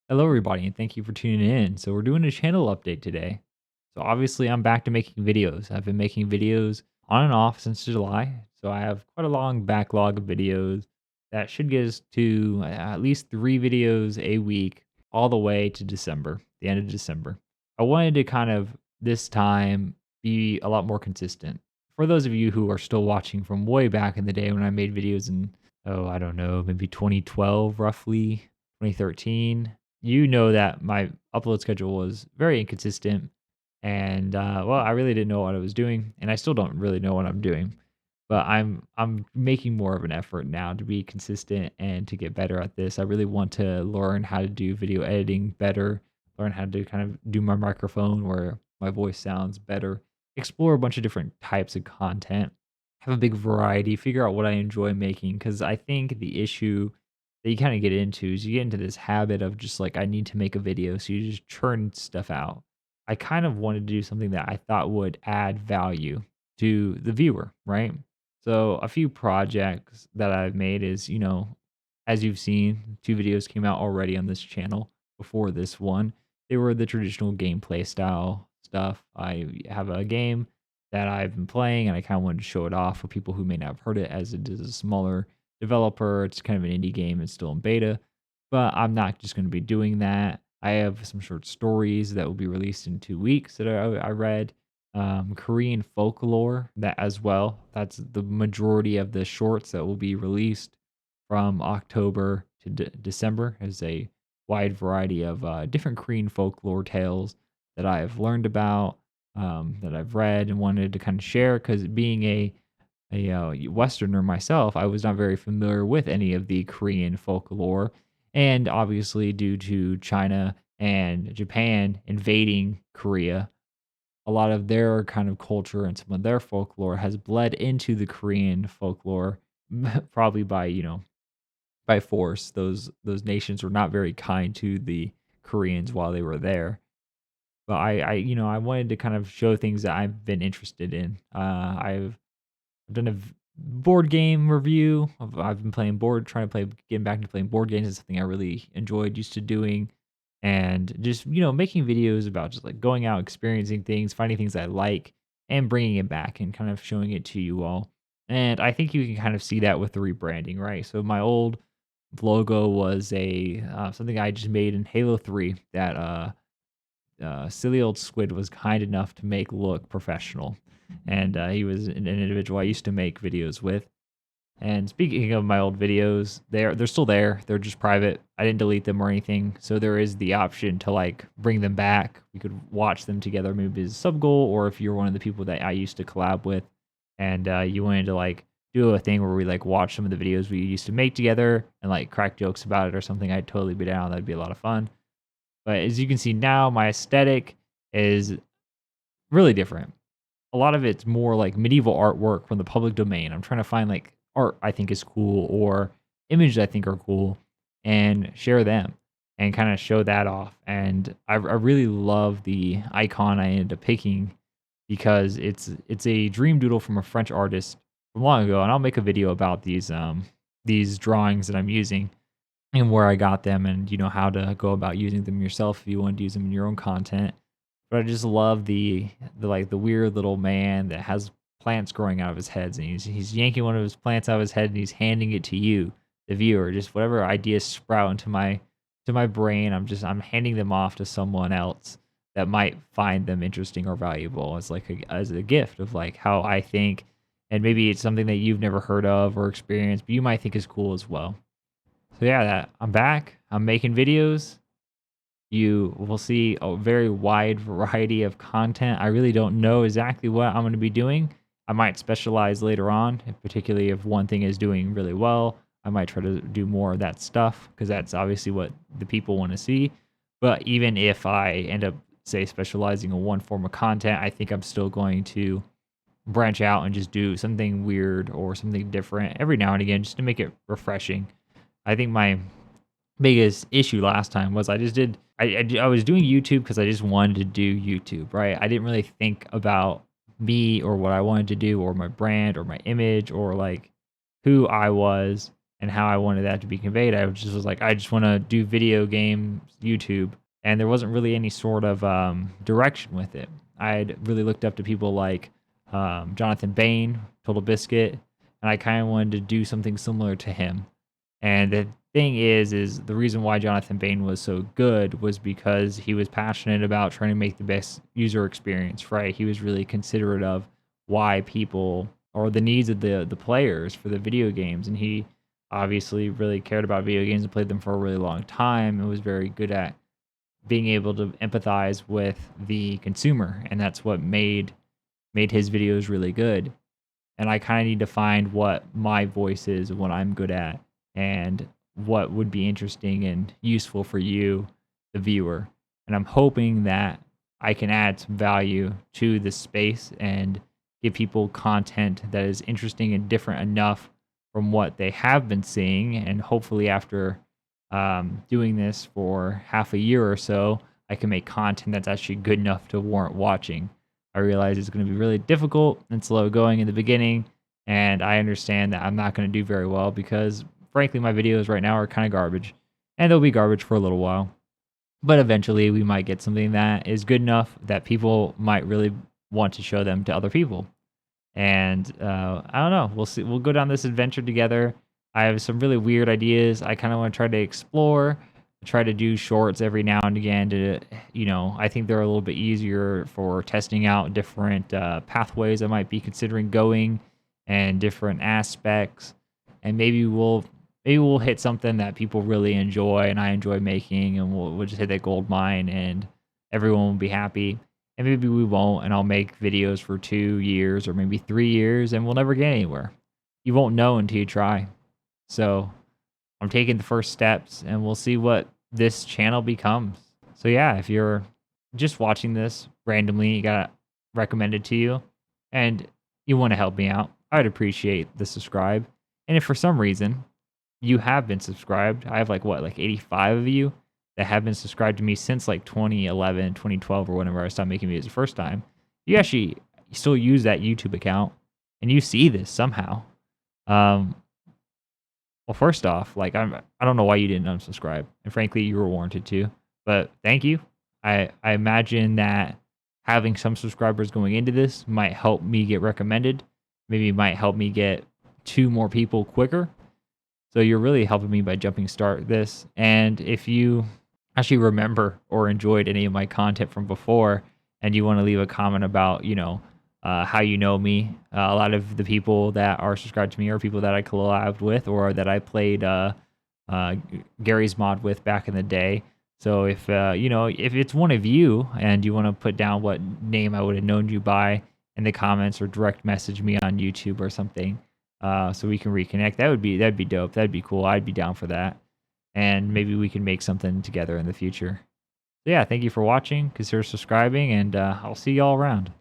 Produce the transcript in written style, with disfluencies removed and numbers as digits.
Hello, everybody, and thank you for tuning in. So, we're doing a channel update today. So, obviously, I'm back to making videos. I've been making videos on and off since July. So, I have quite a long backlog of videos that should get us to at least 3 videos a week all the way to December, the end of December. I wanted to kind of this time be a lot more consistent. For those of you who are still watching from way back in the day when I made videos in, oh, I don't know, maybe 2012, roughly 2013, you know that my upload schedule was very inconsistent and well, I really didn't know what I was doing and I still don't really know what I'm doing. But I'm making more of an effort now to be consistent and to get better at this. I really want to learn how to do video editing better, learn how to kind of do my microphone where my voice sounds better, explore a bunch of different types of content, have a big variety, figure out what I enjoy making cuz I think the issue that you kind of get into is you get into this habit of just like I need to make a video, so you just churn stuff out. I kind of wanted to do something that I thought would add value to the viewer, right? So a few projects that I've made is, as you've seen, 2 videos came out already on this channel before this one. They were the traditional gameplay style stuff. I have a game that I've been playing and I kind of wanted to show it off for people who may not have heard it as it is a smaller developer. It's kind of an indie game. It's still in beta, but I'm not just going to be doing that. I have some short stories that will be released in 2 weeks that I read. Korean folklore that as well. That's the majority of the shorts that will be released from October to December as a wide variety of different Korean folklore tales that I've learned about, that I've read and wanted to kind of share. Because being a Westerner myself, I was not very familiar with any of the Korean folklore, and obviously due to China and Japan invading Korea, a lot of their kind of culture and some of their folklore has bled into the Korean folklore, probably by, by force. Those nations were not very kind to the Koreans while they were there. But I wanted to kind of show things that I've been interested in. I've done a board game review. I've been playing trying to play, getting back into playing board games is something I really enjoyed, used to doing, and just making videos about just like going out, experiencing things, finding things I like, and bringing it back and kind of showing it to you all. And I think you can kind of see that with the rebranding, right? So my old logo was a something I just made in Halo 3 that silly old squid was kind enough to make look professional, and he was an individual I used to make videos with. And speaking of my old videos, they're still there. They're just private. I didn't delete them or anything, so there is the option to like bring them back. We could watch them together, maybe as a sub goal, or if you're one of the people that I used to collab with, and you wanted to like do a thing where we like watch some of the videos we used to make together and like crack jokes about it or something, I'd totally be down. That'd be a lot of fun. But as you can see now, my aesthetic is really different. A lot of it's more like medieval artwork from the public domain. I'm trying to find like art I think is cool or images I think are cool and share them and kind of show that off. And I really love the icon I ended up picking because it's a dream doodle from a French artist from long ago. And I'll make a video about these drawings that I'm using and where I got them and how to go about using them yourself if you want to use them in your own content. But I just love the weird little man that has plants growing out of his heads, and he's yanking one of his plants out of his head and he's handing it to you, the viewer. Just whatever ideas sprout into my brain, I'm handing them off to someone else that might find them interesting or valuable as like as a gift of like how I think, and maybe it's something that you've never heard of or experienced, but you might think is cool as well. So yeah, that I'm back. I'm making videos. You will see a very wide variety of content. I really don't know exactly what I'm going to be doing. I might specialize later on, particularly if one thing is doing really well. I might try to do more of that stuff because that's obviously what the people want to see. But even if I end up, say, specializing in one form of content, I think I'm still going to branch out and just do something weird or something different every now and again just to make it refreshing. I think my biggest issue last time was I just did I was doing YouTube because I just wanted to do YouTube, right? I didn't really think about me or what I wanted to do or my brand or my image or like who I was. and how I wanted that to be conveyed. I just was like, I just want to do video games YouTube, and there wasn't really any sort of direction with it. I'd really looked up to people like Jonathan Bain, Total Biscuit, and I kind of wanted to do something similar to him. And the thing is the reason why Jonathan Bain was so good was because he was passionate about trying to make the best user experience, right? He was really considerate of why people or the needs of the players for the video games, and he obviously really cared about video games and played them for a really long time and was very good at being able to empathize with the consumer, and that's what made his videos really good. And I kind of need to find what my voice is, what I'm good at, and what would be interesting and useful for you, the viewer. And I'm hoping that I can add some value to this space and give people content that is interesting and different enough from what they have been seeing. And hopefully, after doing this for half a year or so, I can make content that's actually good enough to warrant watching. I realize it's going to be really difficult and slow going in the beginning, and I understand that I'm not going to do very well because, frankly, my videos right now are kind of garbage, and they'll be garbage for a little while. But eventually, we might get something that is good enough that people might really want to show them to other people. And I don't know. We'll see. We'll go down this adventure together. I have some really weird ideas. I kind of want to try to explore, try to do shorts every now and again to, I think they're a little bit easier for testing out different pathways I might be considering going and different aspects. And maybe we'll hit something that people really enjoy and I enjoy making, and we'll just hit that gold mine and everyone will be happy. And maybe we won't, and I'll make videos for 2 years or maybe 3 years and we'll never get anywhere. You won't know until you try. So I'm taking the first steps and we'll see what this channel becomes. So yeah, if you're just watching this randomly, you got recommended to you and you want to help me out, I'd appreciate the subscribe. And if for some reason you have been subscribed, I have like 85 of you that have been subscribed to me since like 2011, 2012 or whenever I stopped making videos the first time. You actually still use that YouTube account and you see this somehow. Well, first off, I don't know why you didn't unsubscribe, and frankly, you were warranted to. But thank you. I imagine that having some subscribers going into this might help me get recommended. Maybe might help me get 2 more people quicker. So you're really helping me by jumping start this. And if you actually remember or enjoyed any of my content from before, and you want to leave a comment about, how you know me. A lot of the people that are subscribed to me are people that I collabed with or that I played Gary's Mod with back in the day. So if if it's one of you and you want to put down what name I would have known you by in the comments or direct message me on YouTube or something, so we can reconnect, that'd be dope. That'd be cool. I'd be down for that, and maybe we can make something together in the future. So yeah, thank you for watching. Consider subscribing, and I'll see y'all around.